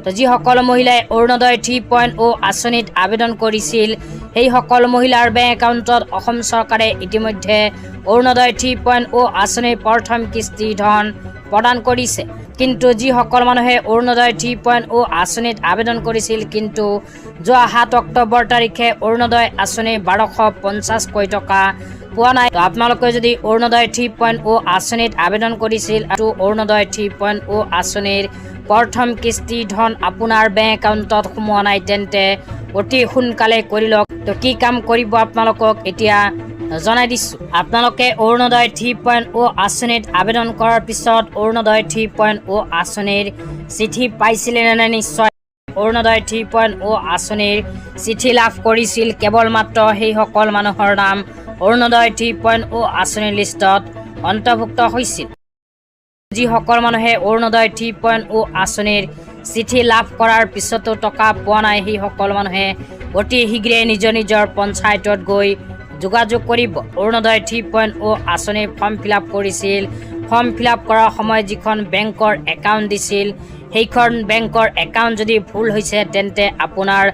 তো যিসকল মহিলাই অৰুণোদয় 3.0 আঁচনিত আবেদন কৰিছিল সেইসকল মহিলাৰ বেংক একাউণ্টত অসম চৰকাৰে ইতিমধ্যে অৰুণোদয় 3.0 আঁচনিৰ প্ৰথম কিস্তি ধন প্ৰদান কৰিছে। কিন্তু যিসকল মানুহে অৰুণোদয় 3.0 আঁচনিত আবেদন কৰিছিল কিন্তু যোৱা 7 অক্টোবৰ তাৰিখে অৰুণোদয় আঁচনি 1250 টকা পোৱা নাই। তো আপোনালোকে যদি অৰুণোদয় 3.0 আঁচনিত আবেদন কৰিছিল আৰু অৰুণোদয় 3.0 আঁচনিৰ প্ৰথম কিস্তি ধন আপোনাৰ বেংক একাউণ্টত সোমোৱা নাই তেন্তে অতি সোনকালে কৰি লওক। তো কি কাম কৰিব আপোনালোকক এতিয়া জনাই দিছোঁ। আপোনালোকে অৰুণোদয় 3.0 আঁচনিত আবেদন কৰাৰ পিছত অৰুণোদয় 3.0 আঁচনিৰ চিঠি পাইছিলে নে নিশ্চয় অৰুণোদয় 3.0 আঁচনিৰ চিঠি লাভ কৰিছিল কেৱল মাত্ৰ সেইসকল মানুহৰ নাম অৰুণোদয় 3.0 আঁচনিৰ লিষ্টত অন্তৰ্ভুক্ত হৈছিল। যিসকল মানুহে অৰুণোদয় 3.0 আঁচনিৰ চিঠি লাভ কৰাৰ পিছতো টকা পোৱা নাই সেইসকল মানুহে অতি শীঘ্ৰে নিজৰ পঞ্চায়তত গৈ যোগাযোগ কৰিব। অৰুণোদয় 3.0 আঁচনিৰ ফৰ্ম ফিল-আপ কৰিছিল। ফৰ্ম ফিল-আপ কৰাৰ সময়ত যিখন বেংকৰ একাউণ্ট দিছিল সেইখন বেংকৰ একাউণ্ট যদি ভুল হৈছে তেন্তে আপোনাৰ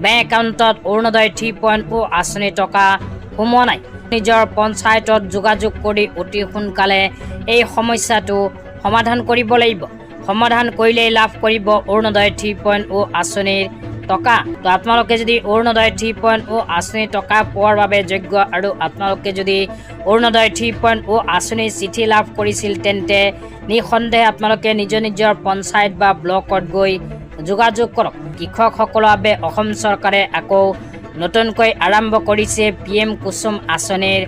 বেংক একাউণ্টত অৰুণোদয় 3.0 আঁচনিৰ টকা সোমোৱা নাই। নিজৰ পঞ্চায়তত যোগাযোগ কৰি অতি সোনকালে এই সমস্যাটো সমাধান কৰিব লাগিব। সমাধান কৰিলেই লাভ কৰিব অৰুণোদয় 3.0 আঁচনিৰ টকা। তো আপোনালোকে যদি অৰুণোদয় 3.0 আঁচনিৰ টকা পোৱাৰ বাবে যোগ্য আৰু আপোনালোকে যদি অৰুণোদয় 3.0 আঁচনিৰ চিঠি লাভ কৰিছিল তেন্তে নিঃসন্দেহে আপোনালোকে নিজৰ পঞ্চায়ত বা ব্লকত গৈ যোগাযোগ কৰক। কৃষকসকলৰ বাবে অসম চৰকাৰে আকৌ নতুনকৈ আৰম্ভ কৰিছে PM কুসুম আঁচনিৰ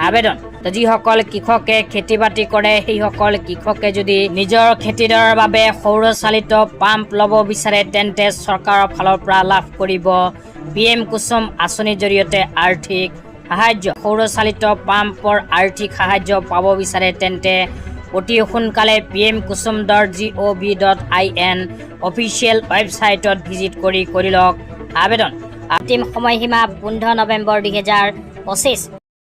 আবেদন। তো যিসকল কৃষকে খেতি বাতি কৰে সেইসকল কৃষকে যদি নিজৰ খেতিডৰাৰ বাবে সৌৰচালিত পাম্প ল'ব বিচাৰে তেন্তে চৰকাৰৰ ফালৰ পৰা লাভ কৰিব PM কুসুম আঁচনিৰ জৰিয়তে আৰ্থিক সাহায্য। সৌৰচালিত পাম্পৰ আৰ্থিক সাহায্য পাব বিচাৰে তেন্তে অতি সোনকালে pmkusum.gov.in অফিচিয়েল ৱেবছাইটত ভিজিট কৰি লওক আবেদন। অন্তিম সময়সীমা 15 নৱেম্বৰ 2025।